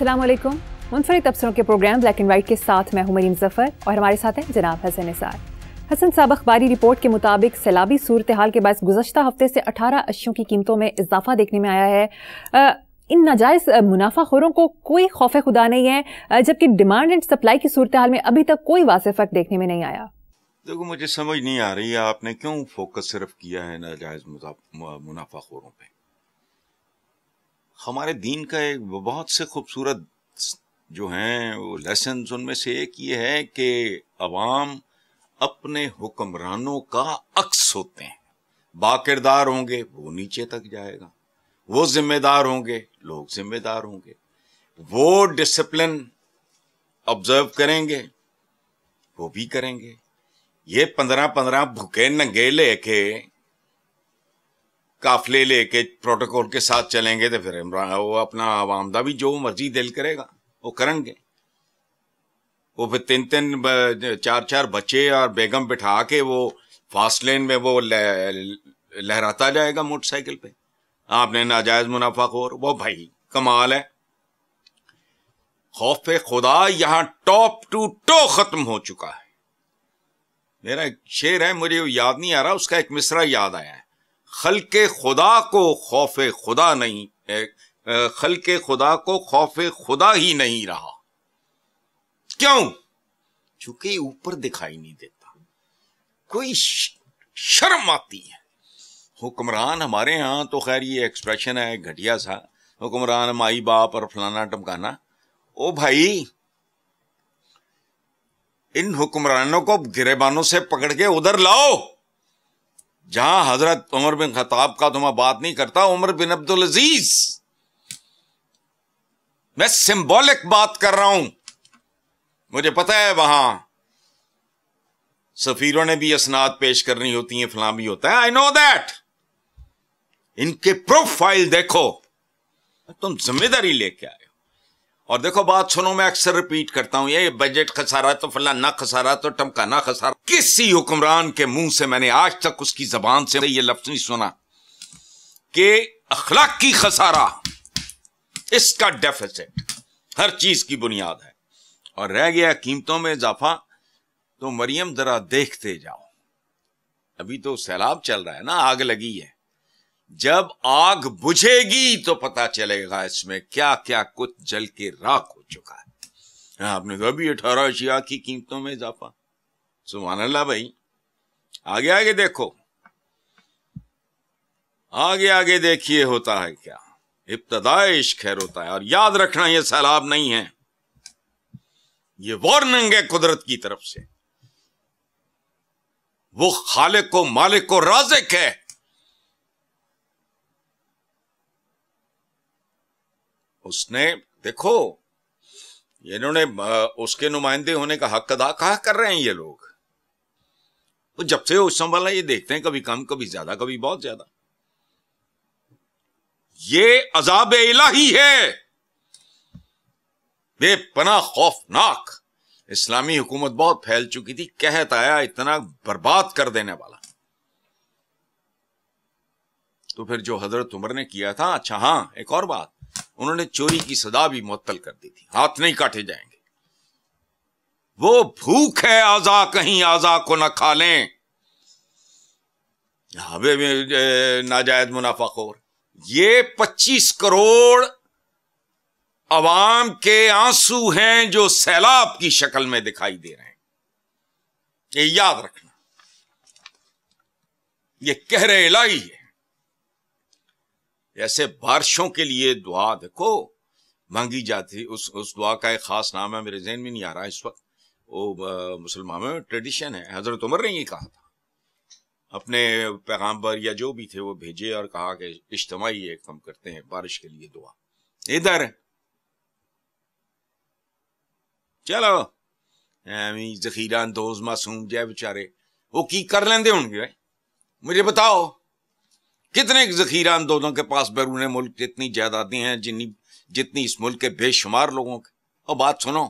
अस्सलाम वालेकुम। मुनफरिद तबसरों के प्रोग्राम ब्लैक एंड वाइट के साथ मैं हूं मरीम ज़फ़र और हमारे साथ हैं जनाब हसन निसार। हसन साहब, अखबारी रिपोर्ट के मुताबिक सैलाबी सूरत हाल के बाद गुज़श्ता हफ्ते से 18 अशियों की कीमतों में इजाफा देखने में आया है। इन नाजायज़ मुनाफाखोरों को कोई खौफ खुदा नहीं है, जबकि डिमांड एंड सप्लाई की सूरत हाल में अभी तक कोई वाज़ेह फ़र्क देखने में नहीं आया। देखो, मुझे समझ नहीं आ रही है आपने क्यों फोकस सिर्फ किया है नाजायज मुनाफाखोरों पे। हमारे दीन का एक बहुत से खूबसूरत जो हैं वो लेसन, उनमें से एक ये है कि अवाम अपने हुक्मरानों का अक्स होते हैं। बाकिरदार होंगे वो नीचे तक जाएगा, वो जिम्मेदार होंगे लोग जिम्मेदार होंगे, वो डिसिप्लिन ऑब्जर्व करेंगे वो भी करेंगे। ये 15-15 भूखे नंगे लेके काफले लेके प्रोटोकॉल के साथ चलेंगे तो फिर वो अपना आवाम दा भी जो मर्जी दिल करेगा वो करेंगे। वो फिर 3-3 4-4 बच्चे और बेगम बिठा के वो फास्ट लेन में वो लहराता जाएगा मोटरसाइकिल पे। आपने नाजायज मुनाफाखोर, वो भाई कमाल है। खौफ खुदा यहाँ टॉप टू टो खत्म हो चुका है। मेरा एक शेर है, मुझे याद नहीं आ रहा, उसका एक मिसरा याद आया है। खल्के खुदा को खौफ खुदा नहीं, खल्के खुदा को खौफ खुदा ही नहीं रहा। क्यों? चूंकि ऊपर दिखाई नहीं देता, कोई शर्म आती है। हुक्मरान हमारे यहाँ तो खैर ये एक्सप्रेशन है घटिया सा, हुक्मरान माई बाप और फलाना टमकाना। ओ भाई, इन हुक्मरानों को गिरेबानों से पकड़ के उधर लाओ जहां हजरत उमर बिन खत्ताब का तो मैं बात नहीं करता, उमर बिन अब्दुल अजीज, मैं सिंबॉलिक बात कर रहा हूं। मुझे पता है वहां सफीरों ने भी असनाद पेश करनी होती है, फलां भी होता है, आई नो दैट। इनके प्रोफाइल देखो, तुम जिम्मेदारी लेके आए हो। और देखो बात सुनो, मैं अक्सर रिपीट करता हूं, ये बजट खसारा तो फलाना खसारा तो टमकाना खसारा। किसी हुक्मरान के मुंह से मैंने आज तक उसकी जबान से ये लफ्ज नहीं सुना कि अखलाकी खसारा, इसका डेफिसिट हर चीज की बुनियाद है। और रह गया कीमतों में इजाफा, तो मरियम जरा देखते जाओ। अभी तो सैलाब चल रहा है ना, आग लगी है। जब आग बुझेगी तो पता चलेगा इसमें क्या क्या कुछ जल के राख हो चुका है। आपने तो अभी 18 अशिया की कीमतों में इजाफा, सुभान अल्लाह भाई। आगे आगे देखो, आगे आगे देखिए होता है क्या। इब्तदाए इश्क खैर होता है। और याद रखना, ये सैलाब नहीं है, ये वार्निंग है कुदरत की तरफ से। वो खालिक को मालिक को राज़िक है। उसने देखो, इन्होंने उसके नुमाइंदे होने का हक अदा कहा कर रहे हैं ये लोग। तो जब से उस संभाला ये देखते हैं, कभी कम कभी ज्यादा कभी बहुत ज्यादा। ये अजाब इलाही है, बेपनाह खौफनाक। इस्लामी हुकूमत बहुत फैल चुकी थी, कहत आया इतना बर्बाद कर देने वाला। तो फिर जो हजरत उमर ने किया था, अच्छा हाँ एक और बात, उन्होंने चोरी की सजा भी मुअत्तल कर दी थी, हाथ नहीं काटे जाएंगे। वो भूख है आजा, कहीं आजा को न खा लें। नाजायज मुनाफाखोर, ये 25 करोड़ अवाम के आंसू हैं जो सैलाब की शक्ल में दिखाई दे रहे हैं। ये याद रखना, ये कहर इलाही है। ऐसे बारिशों के लिए दुआ देखो मांगी जाती, उस दुआ का एक खास नाम है, मेरे ज़हन में नहीं आ रहा इस वक्त। वो मुसलमानों में ट्रेडिशन है, हजरत उमर ने ये कहा था, अपने पैगंबर या जो भी थे वो भेजे और कहा कि इज्तिमाई एक हम करते हैं बारिश के लिए दुआ। इधर चलो जखीरा अंदोज मासूम जय बेचारे, वो की कर लेंदे होंगे। मुझे बताओ कितने जखीरा अंदोजों के पास बैरून मुल्क जितनी जायदादें हैं जितनी इस मुल्क के बेशुमार लोगों के। और बात सुनो,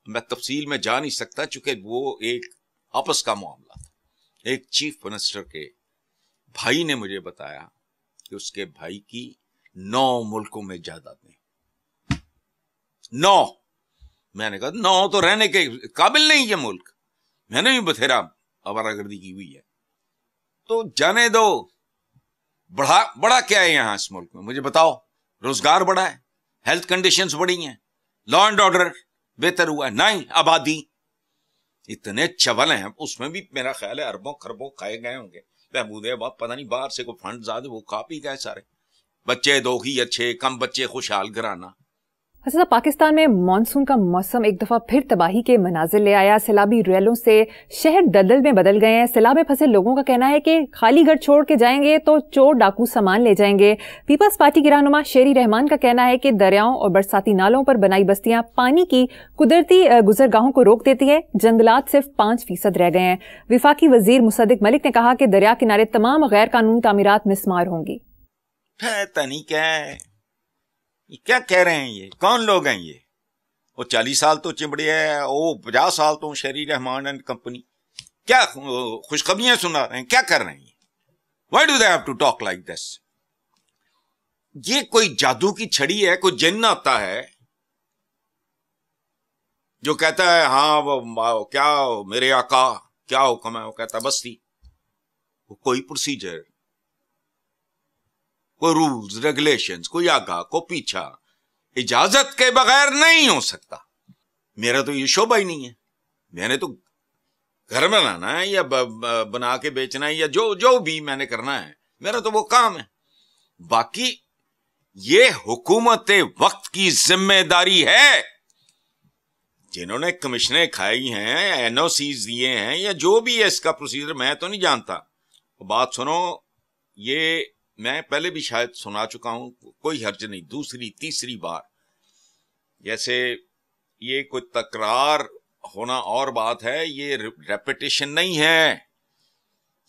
मैं तफसील में जा नहीं सकता चूंकि वो एक आपस का मामला था। एक चीफ मिनिस्टर के भाई ने मुझे बताया कि उसके भाई की 9 मुल्कों में जायदादें, 9. मैंने कहा 9 तो रहने के काबिल नहीं ये मुल्क, मैंने भी बथेरा आवारागर्दी की हुई है, तो जाने दो। बड़ा क्या है यहां इस मुल्क में, मुझे बताओ। रोजगार बढ़ा है, हेल्थ कंडीशंस बढ़ी हैं, लॉ एंड ऑर्डर बेहतर हुआ है, नहीं आबादी इतने चवल हैं, उसमें भी मेरा ख्याल है अरबों खरबों खाए गए होंगे। बहबूद पता नहीं बाहर से कोई फंड ज्यादा वो खा पी गए सारे, बच्चे दो ही अच्छे, कम बच्चे खुशहाल घराना। अच्छा, पाकिस्तान में मानसून का मौसम एक दफा फिर तबाही के मनाजिर ले आया। सैलाबी रैलों से शहर दलदल में बदल गए हैं। सैलाब में फंसे लोगों का कहना है कि खाली घर छोड़ के जाएंगे तो चोर डाकू सामान ले जाएंगे। पीपल्स पार्टी के रहनुमा शेरी रहमान का कहना है कि दरियाओं और बरसाती नालों पर बनाई बस्तियां पानी की कुदरती गुजरगाहों को रोक देती है। जंगलात सिर्फ 5% रह गए हैं। विफाकी वजीर मुसद्दिक मलिक ने कहा कि दरिया किनारे तमाम गैर कानूनी तामीरात मिस्मार होंगी। क्या कह रहे हैं ये, कौन लोग हैं ये? वो 40 साल तो चिमड़े है, वो 50 साल तो शेरी रहमान एंड कंपनी, क्या खुशखबरियां सुना रहे हैं, क्या कर रहे हैं? Why do they have to talk like this? ये कोई जादू की छड़ी है, कोई जिन्न आता है जो कहता है हाँ वो क्या मेरे आका क्या हुक्म है, वो कहता बस्ती। वो कोई प्रोसीजर, कोई रूल्स रेगुलेशंस, कोई आगा को पीछा, इजाजत के बगैर नहीं हो सकता। मेरा तो ये शोभा ही नहीं है। मैंने तो घर बनाना है या बना के बेचना है या जो भी मैंने करना है, मेरा तो वो काम है। बाकी ये हुकूमत वक्त की जिम्मेदारी है। जिन्होंने कमिश्नें खाई हैं, एनओसीज दिए हैं या जो भी है इसका प्रोसीजर, मैं तो नहीं जानता। बात सुनो, ये मैं पहले भी शायद सुना चुका हूं, कोई हर्ज नहीं, दूसरी तीसरी बार। जैसे ये कोई तकरार होना और बात है, ये रेपिटेशन नहीं है,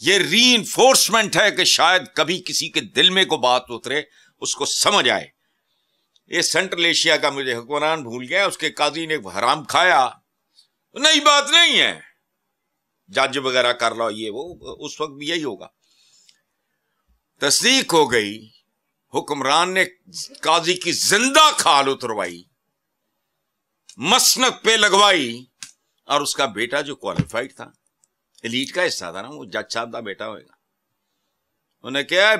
ये रीइंफोर्समेंट है कि शायद कभी किसी के दिल में को बात उतरे, उसको समझ आए। ये सेंट्रल एशिया का मुझे हुक्मरान भूल गया, उसके काजी ने हराम खाया, नई बात नहीं है, जज वगैरह कर लो ये वो, उस वक्त भी यही होगा। तस्दीक हो गई, हुक्मरान ने काजी की जिंदा खाल उतरवाई, मसनद पे लगवाई, और उसका बेटा जो क्वालिफाइड था, एलीट का हिस्सा था ना, वो जज साहब का बेटा होगा, उन्हें क्या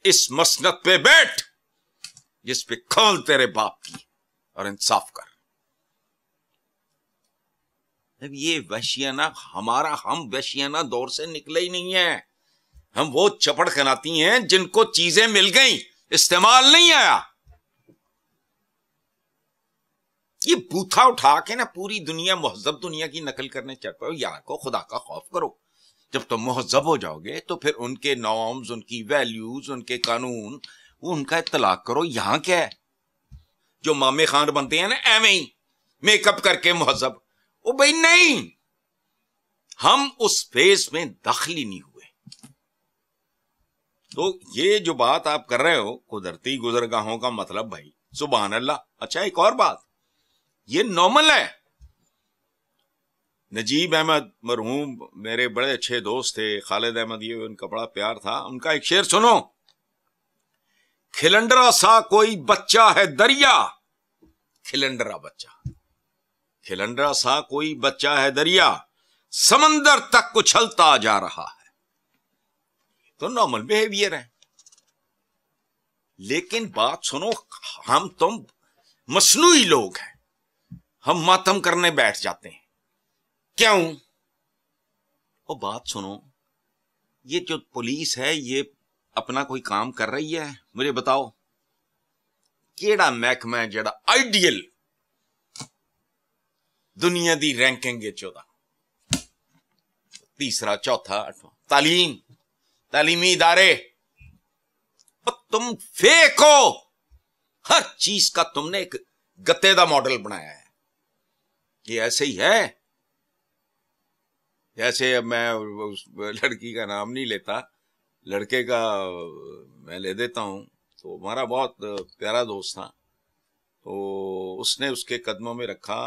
इस मसनद पे बैठ जिस पे खोल तेरे बाप की और इंसाफ कर। अब ये वहशियाना हम वहशियाना दौर से निकले ही नहीं है। हम वो चपड़ खनाती हैं जिनको चीजें मिल गई, इस्तेमाल नहीं आया। ये बूथा उठा के ना पूरी दुनिया मुहज्जब दुनिया की नकल करने चल पड़ो। यार को खुदा का खौफ करो। जब तुम मुहज्जब हो जाओगे तो फिर उनके नॉर्म्स, उनकी वैल्यूज, उनके कानून, वो उनका इत्तलाक करो। यहां क्या है, जो मामे खान बनते हैं ना एवं ही मेकअप करके मुहज्जब, वो भाई नहीं, हम उस फेज में दाखिल ही नहीं हुए। तो ये जो बात आप कर रहे हो कुदरती गुजरगाहों का मतलब, भाई सुभान अल्लाह। अच्छा, एक और बात, ये नॉर्मल है। नजीब अहमद मरहूम मेरे बड़े अच्छे दोस्त थे, खालिद अहमद, ये उनका बड़ा प्यार था। उनका एक शेर सुनो, खिलंडरा सा कोई बच्चा है दरिया, खिलंडरा बच्चा, खिलंडरा सा कोई बच्चा है दरिया, समंदर तक उछलता जा रहा है। तो नॉर्मल बिहेवियर है। लेकिन बात सुनो, हम तुम मसनूई लोग हैं, हम मातम करने बैठ जाते हैं। क्यों? वो बात सुनो, ये जो पुलिस है ये अपना कोई काम कर रही है? मुझे बताओ, केड़ा महकमा है जेड़ा आइडियल दुनिया दी रैंकिंग है 14, तीसरा, चौथा, आठवां? तालीम, तालीमी इदारे। तुम फेक हो, हर चीज का तुमने एक गत्ते का मॉडल बनाया है। ये ऐसे ही है जैसे, अब मैं उस लड़की का नाम नहीं लेता, लड़के का मैं ले देता हूं। तो हमारा बहुत प्यारा दोस्त था, तो उसने उसके कदमों में रखा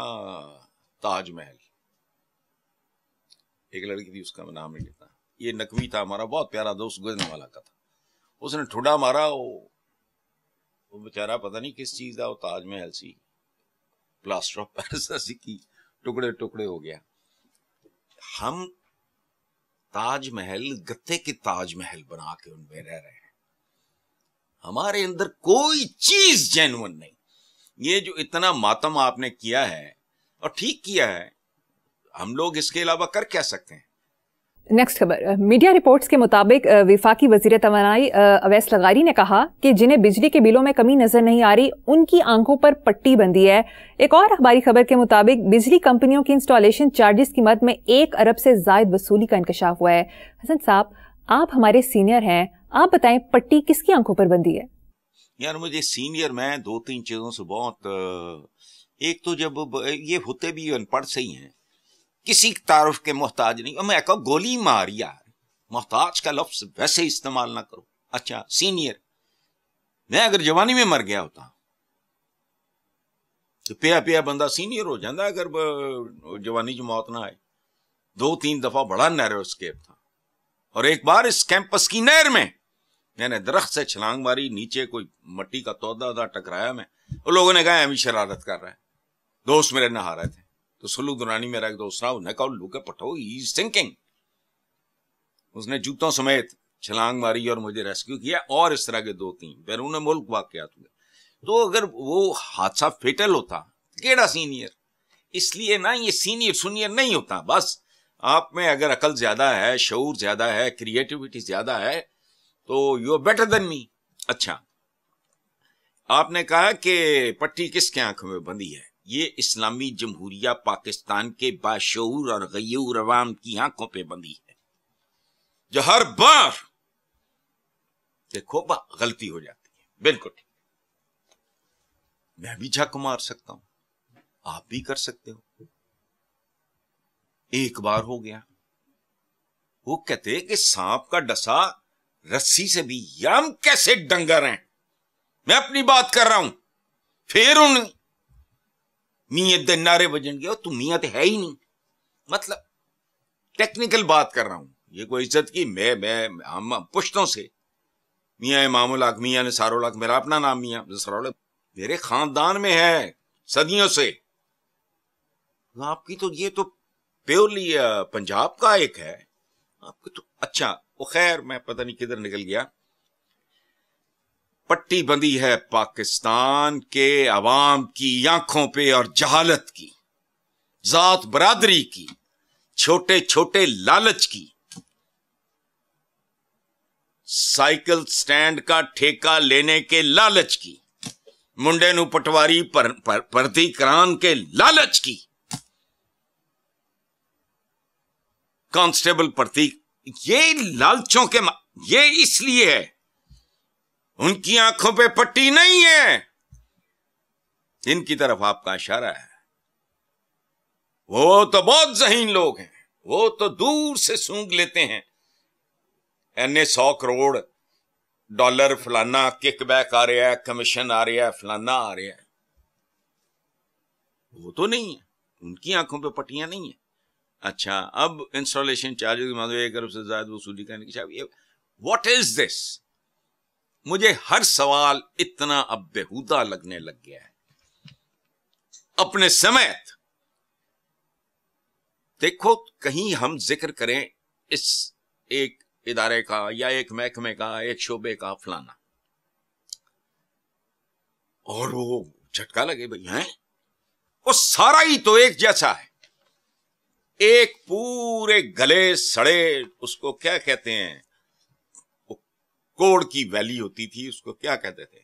ताजमहल। एक लड़की थी, उसका मैं नाम नहीं लेता, ये नकवी था, हमारा बहुत प्यारा दोस्त, गुजरने वाला का था। उसने ठुडा मारा, वो बेचारा पता नहीं किस चीज का वो ताजमहल सी, प्लास्टर ऑफ पेरिस ऐसी की टुकड़े टुकड़े हो गया। हम ताजमहल गत्ते के ताजमहल बना के उनमें रह रहे हैं, हमारे अंदर कोई चीज जेन्युइन नहीं। ये जो इतना मातम आपने किया है और ठीक किया है, हम लोग इसके अलावा कर क्या सकते हैं? नेक्स्ट खबर, मीडिया रिपोर्ट्स के मुताबिक वफाकी वजीर तवानाई अवैस लगारी ने कहा कि जिन्हें बिजली के बिलों में कमी नजर नहीं आ रही उनकी आंखों पर पट्टी बंधी है। एक और अखबारी खबर के मुताबिक बिजली कंपनियों की इंस्टॉलेशन चार्जेस की मद में 1 अरब से जायद वसूली का इंकशाफ हुआ है। हसन साहब, आप हमारे सीनियर हैं, आप बताएं पट्टी किसकी आंखों पर बंधी है? यार मुझे सीनियर, मैं 2-3 चीजों से बहुत, एक तो जब ये होते भी अनपढ़ से ही हैं, किसी तारुफ के मोहताज नहीं। और मैं कहूँ गोली मार यार, मोहताज का लफ्ज वैसे इस्तेमाल ना करो। अच्छा सीनियर, मैं अगर जवानी में मर गया होता तो पिया पिया बंदा सीनियर हो जाता अगर जवानी की मौत ना आए। 2-3 दफा बड़ा नैरो स्केप था, और एक बार इस कैंपस की नहर में मैंने दरख्त से छलांग मारी, नीचे कोई मट्टी का तौदा था, टकराया मैं, और लोगों ने कहा अभी शरारत कर रहा है। दोस्त मेरे नहा रहे थे, तो सुलू दुरानी मेरा एक दोस्त रहा, उसने कहा लुके पठो ही इज थिंकिंग। उसने जूतों समेत छलांग मारी और मुझे रेस्क्यू किया, और इस तरह के 2-3 बैरून मुल्क वाकयात हुए। तो अगर वो हादसा फेटल होता, केड़ा सीनियर? इसलिए ना ये सीनियर सुनियर नहीं होता, बस आप में अगर अकल ज्यादा है, शऊर ज्यादा है, क्रिएटिविटी ज्यादा है, तो you are better than me. अच्छा, आपने कहा कि पट्टी किसके आंखों में बंधी है? ये इस्लामी जमहूरिया पाकिस्तान के बाशऊर और गयूर अवाम की आंखों पे बंधी है, जो हर बार देखो गलती हो जाती है। बिल्कुल ठीक, मैं भी झक मार सकता हूं, आप भी कर सकते हो। एक बार हो गया, वो कहते कि सांप का डसा रस्सी से भी, हम कैसे डंगर हैं। मैं अपनी बात कर रहा हूं, फिर उन मियां दे नारे बजन गया, तू मियां तो है ही नहीं। मतलब टेक्निकल बात कर रहा हूं, ये कोई इज्जत की मैं हम पुश्तों से मियां इमामुल हक, मियां निसारुल हक, मेरा अपना नाम मियां निसारुल हक मेरे खानदान में है सदियों से। आपकी तो ये तो प्योरली पंजाब का एक है आपकी तो। अच्छा वो खैर, मैं पता नहीं किधर निकल गया। पट्टी बंदी है पाकिस्तान के अवाम की आंखों पे, और जहालत की, जात बरादरी की, छोटे छोटे लालच की, साइकिल स्टैंड का ठेका लेने के लालच की, मुंडे नु पटवारी भर्ती करान के लालच की, कांस्टेबल भर्ती, ये लालचों के ये इसलिए है, उनकी आंखों पे पट्टी नहीं है, इनकी तरफ आपका इशारा है। वो तो बहुत ज़हीन लोग हैं, वो तो दूर से सूंघ लेते हैं, एने 100 करोड़ डॉलर फलाना किकबैक आ रहा है, कमीशन आ रहा है, फलाना आ रहा है। वो तो नहीं है, उनकी आंखों पे पट्टियां नहीं है। अच्छा, अब इंस्टॉलेशन चार्जेस 1 अरब से ज्यादा वसूली करने की चाहिए। What is this? मुझे हर सवाल इतना अब बेहुदा लगने लग गया है। अपने समेत देखो, कहीं हम जिक्र करें इस एक इदारे का या एक महकमे का, एक शोबे का, फलाना, और वो झटका लगे भाई हैं, वो सारा ही तो एक जैसा है। एक पूरे गले सड़े, उसको क्या कहते हैं, कोड़ की वैली होती थी, उसको क्या कहते थे,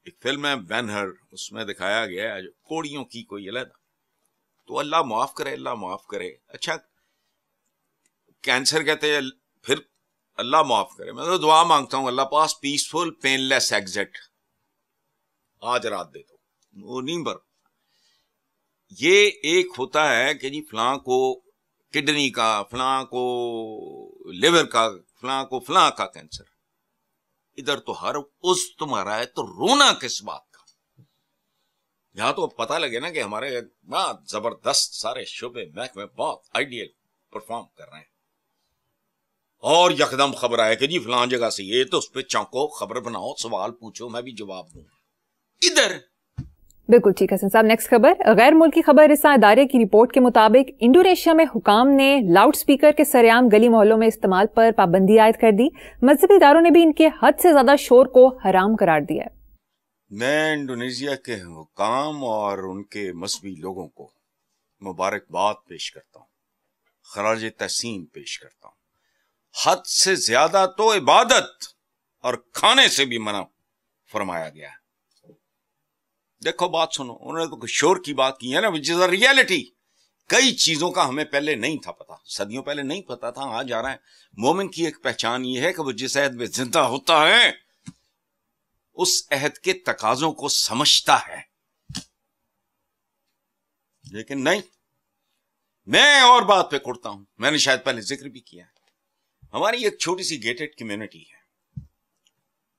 एक फिल्म है बैनहर, उसमें दिखाया गया है कोड़ियों की कोई अलग। तो अल्लाह माफ करे, अल्लाह माफ करे। अच्छा, कैंसर कहते हैं, फिर अल्लाह माफ करे। मैं तो दुआ मांगता हूं अल्लाह पास पीसफुल पेनलेस एग्जिट आज रात दे दो, वो नहीं बर। ये एक होता है कि जी फलां को किडनी का, फलां को लिवर का, फलां को फलां का कैंसर। इधर तो हर उस तुम्हारा है, तो रोना किस बात का? यहां तो पता लगे ना कि हमारे बहुत जबरदस्त सारे शोबे महकमे बहुत आइडियल परफॉर्म कर रहे हैं, और यकदम खबर आए कि जी फलां जगह से ये, तो उस पर चौंको, खबर बनाओ, सवाल पूछो, मैं भी जवाब दूं। इधर بالکل ٹھیک حسن صاحب. نیکسٹ خبر غیر ملکی خبر رساں ادارے کی رپورٹ کے مطابق انڈونیشیا میں حکام نے لاؤڈ سپیکر کے سرعام گلی محلوں میں استعمال پر پابندی عائد کر دی. مذہبی اداروں نے بھی ان کے حد سے زیادہ شور کو حرام قرار دیا ہے. میں انڈونیشیا کے حکام اور ان کے مذہبی لوگوں کو مبارکباد پیش کرتا ہوں, خراج تحسین پیش کرتا ہوں. حد سے زیادہ تو عبادت اور کھانے سے بھی منع فرمایا گیا ہے. دیکھو بات سنو, انہوں نے تو شور کی بات کی ہے نا, وچ از اے ریئلٹی. کئی چیزوں کا ہمیں پہلے نہیں تھا پتا, صدیوں پہلے نہیں پتا تھا, آج آ رہا ہے. مومن کی ایک پہچان یہ ہے کہ وہ جس عہد میں زندہ ہوتا ہے اس عہد کے تقاضوں کو سمجھتا ہے. لیکن نہیں, میں اور بات پہ کڑتا ہوں. میں نے شاید پہلے ذکر بھی کیا ہے, ہماری ایک چھوٹی سی گیٹڈ کمیونٹی ہے,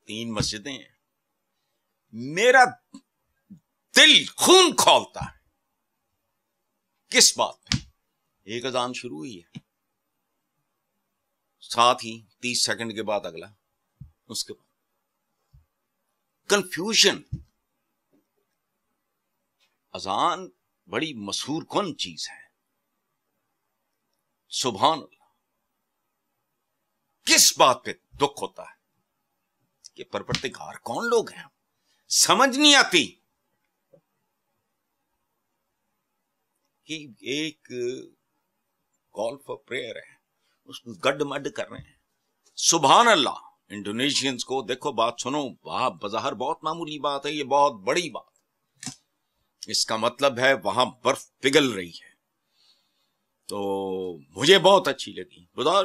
3 مسجدیں ہیں. میرا دل خون کھولتا ہے. کس بات پہ؟ ایک اذان شروع ہوئی ہے, ساتھ ہی 30 سیکنڈ کے بعد اگلا, اس کے بعد کنفیوژن. اذان بڑی مسحور کن چیز ہے. سبحان اللہ. کس بات پہ دکھ ہوتا ہے کہ پروردگار کون لوگ ہیں, سمجھ نہیں آتی. کہ ایک کال فار پریئر ہے, اس کو گڈ مڈ کر رہے ہیں. سبحان اللہ. انڈونیشینز کو دیکھو, بات سنو, وہاں بظاہر بہت معمولی بات ہے, یہ بہت بڑی بات. اس کا مطلب ہے وہاں برف پگھل رہی ہے. تو مجھے بہت اچھی لگی. بتا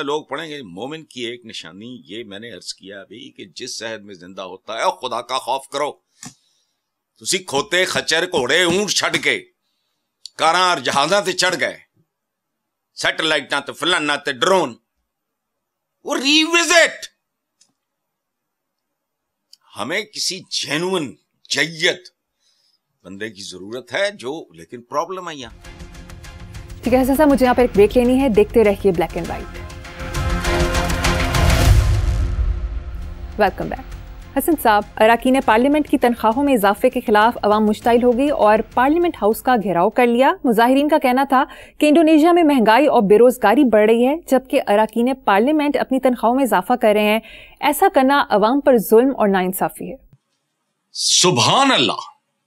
لوگ پڑھیں گے مومن کی ایک نشانی یہ میں نے عرض کیا ابھی کہ جس شہد میں زندہ ہوتا ہے خدا کا خوف کرو. تسی کھوتے خچر گھوڑے اونٹ چھڑ کے کاراں اور جہازاں تے چڑھ گئے, سیٹلائٹاں تے فلانا تے ڈرون, وہ ریوزٹ. ہمیں کسی جینوئن جیت بندے کی ضرورت ہے جو, لیکن پرابلم ہے یہاں. ٹھیک ہے حسن صاحب, مجھے یہاں پر ایک بریک لینی ہے. دیکھتے رہیے black and white. Welcome back. Hasan صاحب, اراکین پارلیمنٹ کی تنخواہوں میں اضافے کے خلاف عوام مشتعل ہو گئی اور پارلیمنٹ ہاؤس کا گھیراؤ کر لیا. مظاہرین کا کہنا تھا کہ انڈونیشیا میں مہنگائی اور بے روزگاری بڑھ رہی ہے, جبکہ اراکین پارلیمنٹ اپنی تنخواہوں میں اضافہ کر رہے ہیں. ایسا کرنا عوام پر ظلم اور ناانصافی ہے. سبحان اللہ.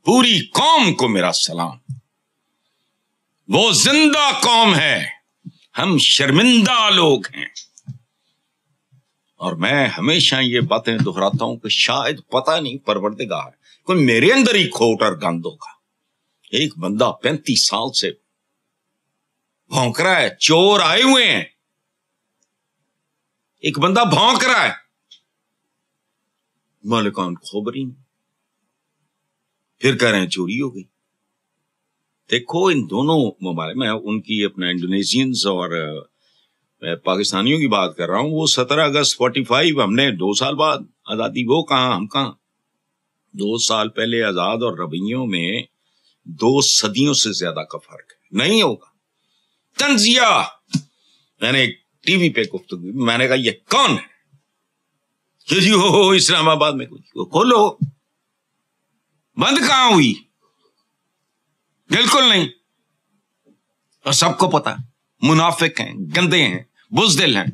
پوری قوم کو میرا سلام. وہ زندہ قوم ہے, ہم شرمندہ لوگ ہیں. اور میں ہمیشہ یہ باتیں دہراتا ہوں کہ شاید پتہ نہیں پروردگار کوئی میرے اندر ہی کھوٹ اور گند ہوگا. ایک بندہ 35 سال سے بھونک رہا ہے, چور آئے ہوئے ہیں, ایک بندہ بھونک رہا ہے, مالکان خبر ہی نہیں, پھر کہہ رہے ہیں چوری ہو گئی. دیکھو ان دونوں ممالک میں ان کی اپنا انڈونیشینز اور پاکستانیوں کی بات کر رہا ہوں, وہ 17 اگست 45 ہم نے 2 سال بعد آزادی, وہ کہاں ہم کہاں. 2 سال پہلے آزاد اور رویوں میں 2 صدیوں سے زیادہ کا فرق ہے. نہیں ہوگا. تنزیہ, میں نے ایک ٹی وی پہ گفتگو, میں نے کہا یہ کون ہے کہ جی ہو اسلام آباد میں کھولو, بند کہاں ہوئی, بالکل نہیں. اور سب کو پتا منافق ہیں, گندے ہیں, بزدل ہیں,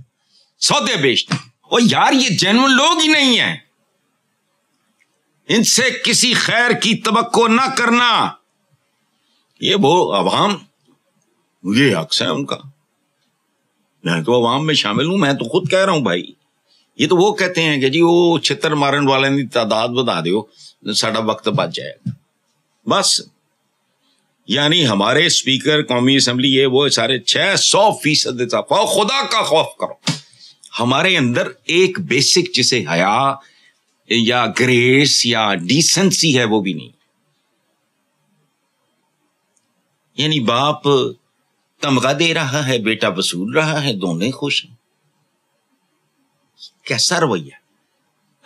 سودے بیچتے ہیں. اور یار یہ جینوئن لوگ ہی نہیں ہیں, ان سے کسی خیر کی توقع نہ کرنا. یہ وہ عوام, یہ حق ہے ان کا. میں تو عوام میں شامل ہوں, میں تو خود کہہ رہا ہوں بھائی. یہ تو وہ کہتے ہیں کہ جی وہ چھتر مارن والے کی تعداد بتا دیو, ساڈا وقت بچ جائے گا بس. یعنی ہمارے اسپیکر قومی اسمبلی یہ وہ سارے 600% اضافہ. خدا کا خوف کرو. ہمارے اندر ایک بیسک جسے حیا یا گریس یا ڈیسنسی ہے وہ بھی نہیں. یعنی باپ تمغہ دے رہا ہے, بیٹا وصول رہا ہے, دونوں خوش ہیں. کیسا رویہ.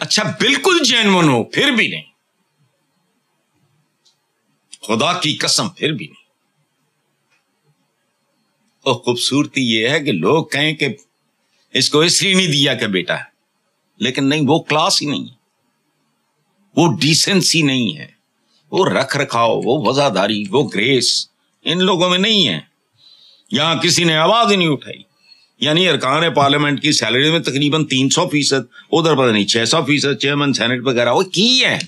اچھا بالکل جینون ہو پھر بھی نہیں, خدا کی قسم پھر بھی نہیں. اور خوبصورتی یہ ہے کہ لوگ کہیں کہ اس کو اس لیے نہیں دیا کہ بیٹا ہے, لیکن نہیں, وہ کلاس ہی نہیں ہے, وہ ڈیسنسی نہیں ہے, وہ رکھ رکھاؤ، وہ وفاداری، وہ گریس ان لوگوں میں نہیں ہے. یہاں کسی نے آواز ہی نہیں اٹھائی. یعنی ارکان پارلیمنٹ کی سیلری میں تقریباً 300%، ادھر پتہ نہیں 600%، چیئرمین سینٹ وغیرہ وہ کی ہے،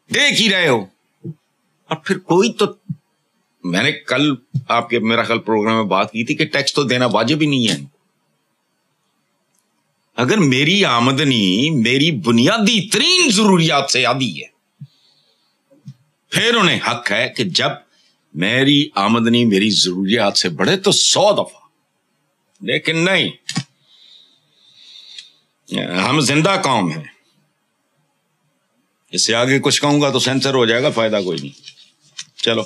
دیکھ ہی رہے ہو. اور پھر کوئی تو، میں نے کل آپ کے میرا خیال پروگرام میں بات کی تھی کہ ٹیکس تو دینا واجب ہی نہیں ہے. اگر میری آمدنی میری بنیادی ترین ضروریات سے آدھی ہے، پھر انہیں حق ہے کہ جب میری آمدنی میری ضروریات سے بڑھے تو 100 دفعہ. لیکن نہیں، ہم زندہ قوم ہیں. اس سے آگے کچھ کہوں گا تو سینسر ہو جائے گا، فائدہ کوئی نہیں. چلو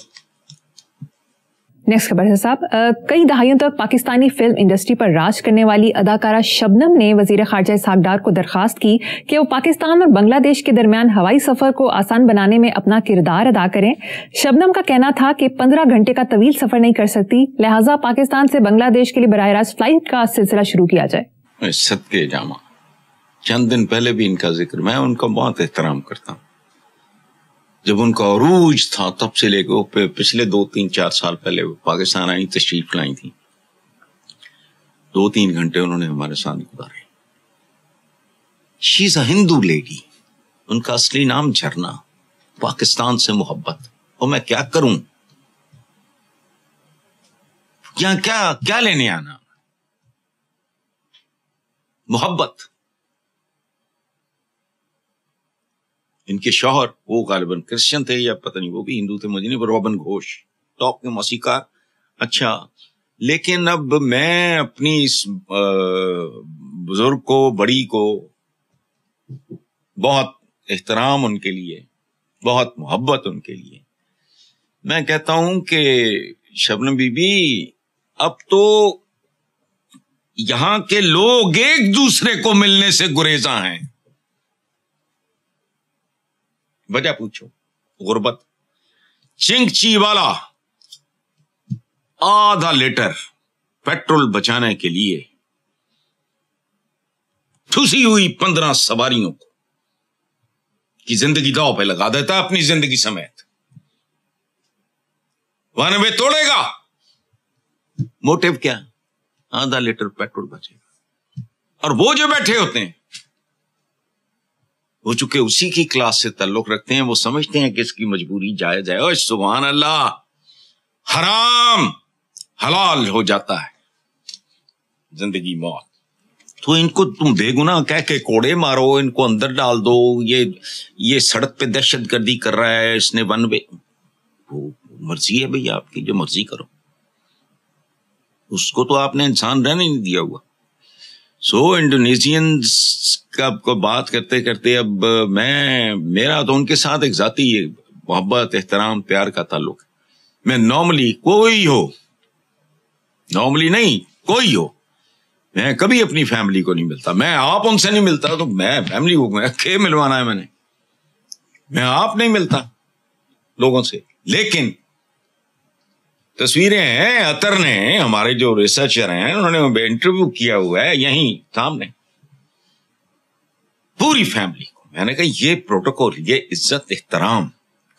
نیکسٹ خبر ہے صاحب. کئی دہائیوں تک پاکستانی فلم انڈسٹری پر راج کرنے والی اداکارہ شبنم نے وزیر خارجہ اسحاق ڈار کو درخواست کی کہ وہ پاکستان اور بنگلہ دیش کے درمیان ہوائی سفر کو آسان بنانے میں اپنا کردار ادا کریں. شبنم کا کہنا تھا کہ 15 گھنٹے کا طویل سفر نہیں کر سکتی، لہٰذا پاکستان سے بنگلہ دیش کے لیے براہ راست فلائٹ کا سلسلہ شروع کیا جائے. صدقے جامع، چند دن پہلے بھی ان کا ذکر، میں ان کا بہت احترام کرتا ہوں. جب ان کا عروج تھا تب سے لے کے پچھلے 2-3-4 سال پہلے وہ پاکستان آئی، تشریف لائی تھی. 2-3 گھنٹے انہوں نے ہمارے ساتھ گزارے. شی از اے ہندو لیڈی، ان کا اصلی نام جھرنا، پاکستان سے محبت. اور میں کیا کروں، کیا لینے آنا، محبت. ان کے شوہر وہ غالباً کرسچن تھے یا پتہ نہیں وہ بھی ہندو تھے، مجھے نہیں، روبن گھوش ٹاپ کے موسیقار. اچھا، لیکن اب میں اپنی اس بزرگ کو، بڑی کو بہت احترام ان کے لیے، بہت محبت ان کے لیے، میں کہتا ہوں کہ شبنم بی بی، اب تو یہاں کے لوگ ایک دوسرے کو ملنے سے گریزاں ہیں. وجہ پوچھو، غربت. چنگچی والا آدھا لیٹر پیٹرول بچانے کے لیے ٹھوسی ہوئی 15 سواریوں کی زندگی داؤ پہ لگا دیتا ہے، اپنی زندگی سمیت. 92 توڑے گا. موٹیو کیا؟ آدھا لیٹر پیٹرول بچے گا. اور وہ جو بیٹھے ہوتے ہیں، وہ چونکہ اسی کی کلاس سے تعلق رکھتے ہیں، وہ سمجھتے ہیں کہ اس کی مجبوری جائز ہے. اور سبحان اللہ، حرام حلال ہو جاتا ہے، زندگی موت. تو ان کو تم بے گناہ کہہ کے کوڑے مارو، ان کو اندر ڈال دو، یہ سڑک پہ دہشت گردی کر رہا ہے، اس نے ون وے. وہ مرضی ہے بھئی آپ کی، جو مرضی کرو. اس کو تو آپ نے انسان رہنے نہیں دیا ہوا. انڈونیزینز کو بات کرتے کرتے اب میرا تو ان کے ساتھ ایک ذاتی محبت، احترام، پیار کا تعلق ہے. میں نارملی نہیں کوئی ہو، میں کبھی اپنی فیملی کو نہیں ملتا. میں آپ ان سے نہیں ملتا تو میں فیملی کو کھے ملوانا ہے. میں آپ نہیں ملتا لوگوں سے. لیکن تصویریں ہیں، عطر نے، ہمارے جو ریسرچر ہیں انہوں نے انٹرویو کیا ہوا ہے یہیں سامنے، پوری فیملی کو. میں نے کہا یہ پروٹوکول، یہ عزت احترام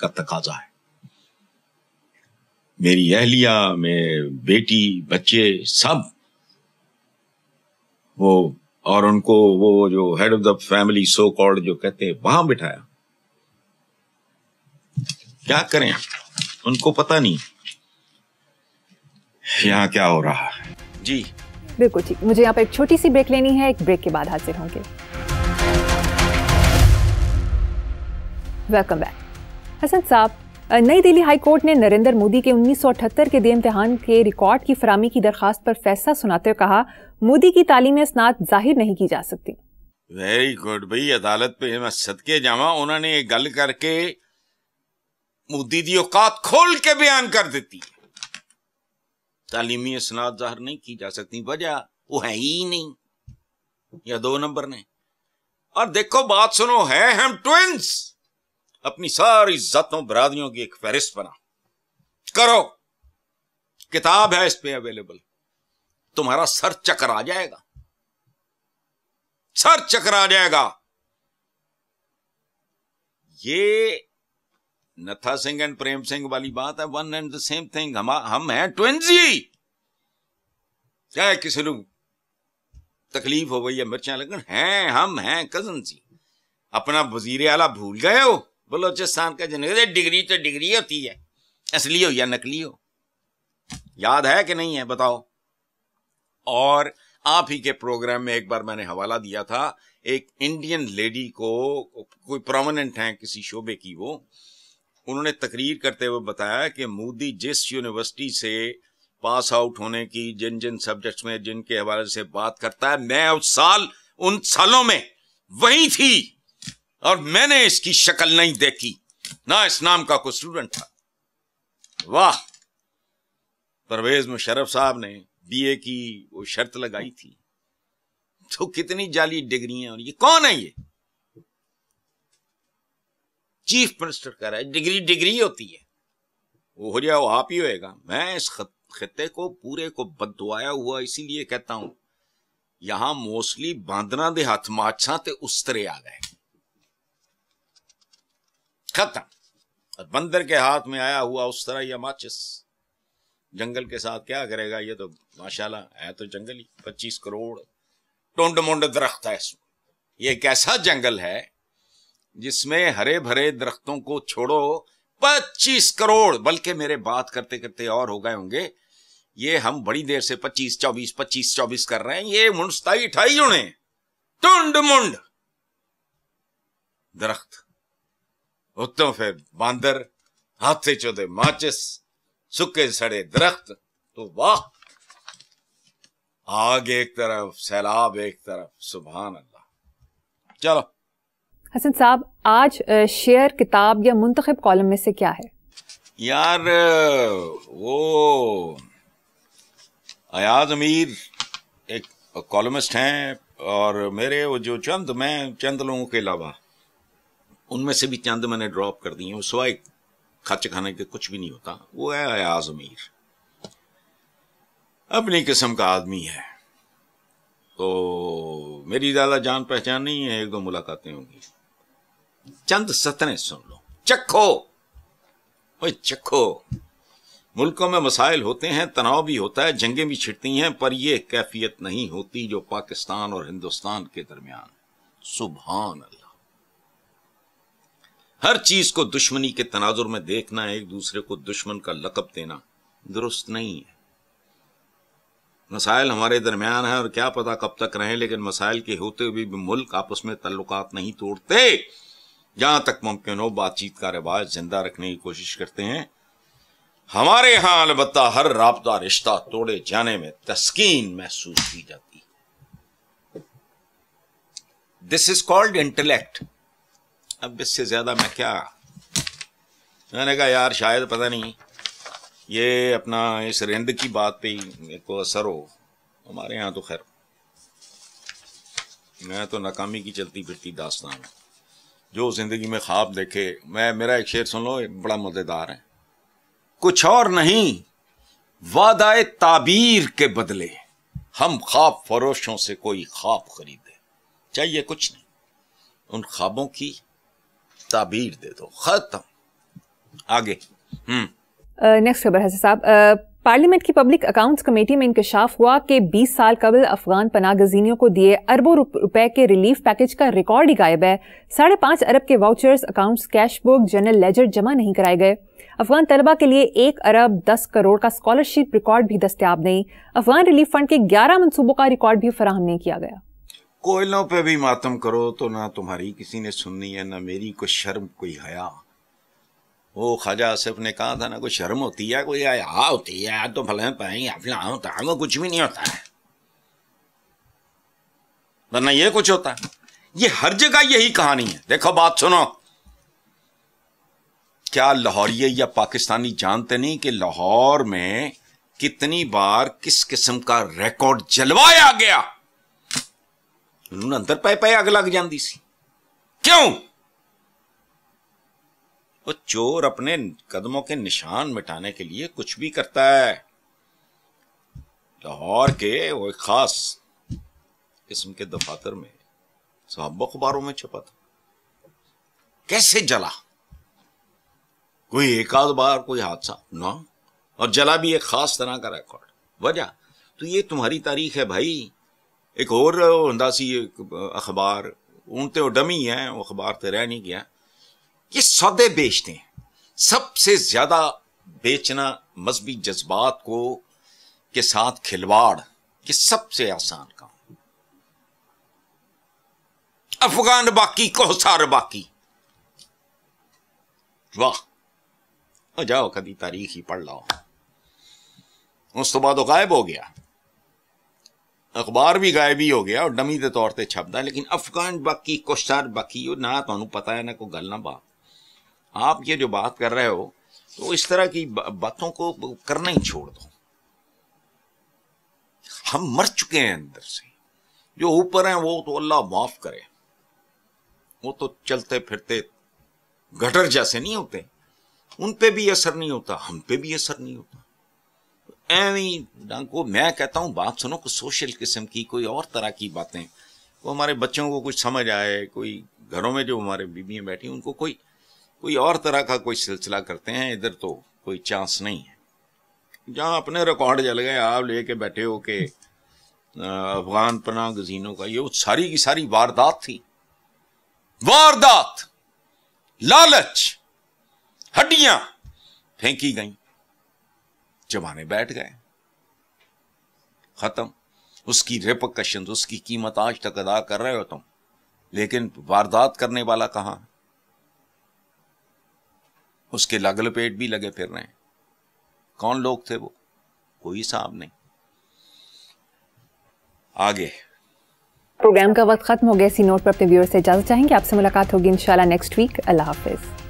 کا تقاضا ہے. میری اہلیہ میں بیٹی، بچے سب وہ، اور ان کو وہ جو head of the family so called جو کہتے ہیں وہاں بٹھایا. کیا کریں، ان کو پتہ نہیں یہاں کیا ہو رہا ہے. جی بالکل ٹھیک. مجھے یہاں پہ ایک چھوٹی سی بریک لینی ہے، ایک بریک کے بعد حاضر ہوں گے. Welcome back. حسن صاحب، نئی دہلی ہائی کورٹ نے نریندر مودی کے 1978 کے دے امتحان کے ریکارڈ کی فراہمی کی درخواست پر فیصلہ سناتے ہوئے کہا مودی کی تعلیمی اسناد ظاہر نہیں کی جا سکتی. ویری گڈ بھائی، عدالت پہ میں صدقے جاواں، انہوں نے یہ گل کر کے مودی دی اوقات کھول کے بیان کر دیتی. تعلیمی اسناد ظاہر نہیں کی جا سکتی، وجہ وہ ہے ہی نہیں، یا 2 نمبر نے. اور دیکھو بات سنو، ہے ہم ٹوینز، اپنی ساری ذاتوں برادریوں کی ایک فہرست بنا کرو، کتاب ہے اس پہ اویلیبل، تمہارا سر چکر آ جائے گا، سر چکر آ جائے گا. یہ नथा सिंह एंड प्रेम सिंह वाली बात है, one and the same thing. हम हैं ट्विंजी। चाहे किसी को तकलीफ हो गई या मिर्चा लगन, हैं हम हैं कजन जी। अपना वजीर आला भूल गए हो? बलोचिस्तान का जनरल, डिग्री तो डिग्री होती है, असली हो या नकली हो, याद है कि नहीं है बताओ। और आप ही के प्रोग्राम में एक बार मैंने हवाला दिया था, एक इंडियन लेडी को, कोई प्रोमिनेंट है किसी शोबे की, वो उन्होंने तकरीर करते हुए बताया कि मोदी जिस यूनिवर्सिटी से पास आउट होने की, जिन जिन सब्जेक्ट्स में जिनके हवाले से बात करता है, मैं उन सालों में वही थी और मैंने इसकी शक्ल नहीं देखी, ना इस नाम का कोई स्टूडेंट था। वाह, परवेज मुशर्रफ साहब ने बीए की वो शर्त लगाई थी, तो कितनी जाली डिग्रियां। और ये कौन है? ये चीफ मिनिस्टर कह रहा है डिग्री डिग्री होती है। वो हो जाओ आप ही होएगा। मैं इस खत्ते को पूरे को बददुआया हुआ इसीलिए कहता हूं, यहां मोस्टली बांदना दे हाथ माछा ते उस्तरे आ गए, खत्म। और बंदर के हाथ में आया हुआ उस्तरा या माचिस जंगल के साथ क्या करेगा? ये तो माशाल्लाह है तो जंगल ही, 25 करोड़ टोंड मोंड दरख्त है इसमें। ये एक ऐसा जंगल है जिसमें हरे भरे दरख्तों को छोड़ो 25 करोड़, बल्कि मेरे बात करते करते और हो गए होंगे। ये हम बड़ी देर से 25-24 कर रहे हैं, ये मुंडस्ताई ठाई होने टुंड मुंड दरख्त, उत्तों फिर बांदर, हाथे चौदे माचिस, सुखे सड़े दरख्त। तो वाह, आग एक तरफ, सैलाब एक तरफ, सुभान अल्लाह। चलो हसन साहब, आज शेयर, किताब या मुंतखब कॉलम में से क्या है? यार वो अयाज अमीर एक कॉलमिस्ट हैं, और मेरे वो जो मैं चंद लोगों के अलावा उनमें से भी चंद मैंने ड्रॉप कर दिए, वो सिवाय खर्च खाने के कुछ भी नहीं होता। वो है अयाज अमीर, अपनी किस्म का आदमी है। तो मेरी ज्यादा जान पहचान नहीं है, 1-2 मुलाकातें होंगी। चंद सतरें सुन लो, चखो ओए चखो। मुल्कों में मसाइल होते हैं, तनाव भी होता है, जंगें भी छिड़ती हैं, पर यह कैफियत नहीं होती जो पाकिस्तान और हिंदुस्तान के दरमियान। सुभान अल्लाह। हर चीज को दुश्मनी के तनाजुर में देखना, एक दूसरे को दुश्मन का लक़ब देना दुरुस्त नहीं है। मसाइल हमारे दरमियान है और क्या पता कब तक रहें, लेकिन मसाइल के होते हुए भी मुल्क आपस में ताल्लुकात नहीं तोड़ते। जहां तक मुमकिन हो बातचीत का रिवाज जिंदा रखने की कोशिश करते हैं। हमारे यहां अलबत्ता हर राब्ता रिश्ता तोड़े जाने में तस्कीन महसूस की जाती है। This is called intellect. अब इससे ज्यादा मैं क्या, मैंने कहा यार शायद पता नहीं ये अपना इस रिंद की बात पे ही को असर हो। हमारे यहाँ तो खैर मैं तो नाकामी की चलती फिरती दास्तान हूं। जो जिंदगी में ख्वाब देखे, मेरा एक शेर सुन लो, बड़ा मजेदार है। कुछ और नहीं वादाए ताबीर के बदले हम ख्वाब फरोशों से कोई ख्वाब खरीदे। चाहिए कुछ नहीं, उन ख्वाबों की ताबीर दे दो, खत्म। आगे नेक्स्ट खबर है साहब, पार्लियामेंट की पब्लिक अकाउंट्स कमेटी में इंकशाफ हुआ कि 20 साल कबल अफगान पनागज़ीनियों को दिए अरबों रुपए के रिलीफ पैकेज का रिकॉर्ड ही गायब है। 5.5 अरब के vouchers, accounts, cash book, general ledger जमा नहीं कराए गए। अफगान तलबा के लिए 1 अरब 10 करोड़ का स्कॉलरशिप रिकॉर्ड भी दस्तयाब नहीं। अफगान रिलीफ फंड के 11 मनसूबों का रिकॉर्ड भी फराहम नहीं किया गया। कोयलों पे भी मातम करो तो ना तुम्हारी किसी ने सुननी है, ना मेरी कोई शर्म कोई हया। वो ख्वाजा आसिफ ने कहा था ना, कोई शर्म होती है, कोई हया होती है, तो भले फला होता है, वो कुछ भी नहीं होता है, वरना ये कुछ होता है। ये हर जगह यही कहानी है। देखो बात सुनो, क्या लाहौरिये या पाकिस्तानी जानते नहीं कि लाहौर में कितनी बार किस किस्म का रिकॉर्ड जलवाया गया? उन्होंने अंदर पे अग लग जाती सी। क्यों? वो चोर अपने कदमों के निशान मिटाने के लिए कुछ भी करता है। लाहौर के वो एक खास किस्म के दफातर में साहब अखबारों में छपा था, कैसे जला। کوئی ایک آدھ بار کوئی حادثہ نہ، اور جلا بھی ایک خاص طرح کا ریکارڈ. وجہ تو یہ تمہاری تاریخ ہے بھائی. ایک اور ہوندا سی اخبار، ان تے وہ ڈمی ہیں، وہ اخبار تے رہ نہیں گیا. یہ سودے بیچتے ہیں، سب سے زیادہ بیچنا مذہبی جذبات کو کے ساتھ کھلواڑ، یہ سب سے آسان کام. افغان باقی کوثر باقی، واہ جاؤ کبھی تاریخ ہی پڑھ لاؤ. اس تو بعد وہ غائب ہو گیا، اخبار بھی غائب ہی ہو گیا اور ڈمی کے طور پہ چھپتا. لیکن افغان باقی کوثر باقی نہ تمہیں پتا ہے نہ کوئی گل نہ بات. آپ یہ جو بات کر رہے ہو تو اس طرح کی باتوں کو کرنا ہی چھوڑ دو. ہم مر چکے ہیں اندر سے. جو اوپر ہیں وہ تو اللہ معاف کرے، وہ تو چلتے پھرتے گٹر جیسے نہیں ہوتے، ان پہ بھی اثر نہیں ہوتا، ہم پہ بھی اثر نہیں ہوتا. کو میں کہتا ہوں بات سنو کہ سوشل قسم کی کوئی اور طرح کی باتیں وہ ہمارے بچوں کو کچھ سمجھ آئے. کوئی گھروں میں جو ہمارے بیویاں بیٹھی ان کو کوئی اور طرح کا کوئی سلسلہ کرتے ہیں. ادھر تو کوئی چانس نہیں ہے. جہاں اپنے ریکارڈ جل گئے آپ لے کے بیٹھے ہو کہ افغان پناہ گزینوں کا یہ ساری کی ساری واردات تھی. واردات، لالچ، ہڈیاں پھینکی گئیں، جوانے بیٹھ گئے، ختم. اس کی ریپرکشنز، اس کی قیمت آج تک ادا کر رہے ہو تم. لیکن واردات کرنے والا کہاں؟ اس کے لگ لپیٹ بھی لگے پھر رہے ہیں. کون لوگ تھے وہ؟ کوئی حساب نہیں. آگے پروگرام کا وقت ختم ہو گیا. اسی نوٹ پر اپنے ویور سے اجازت چاہیں گے. آپ سے ملاقات ہوگی انشاءاللہ نیکسٹ ویک. اللہ حافظ.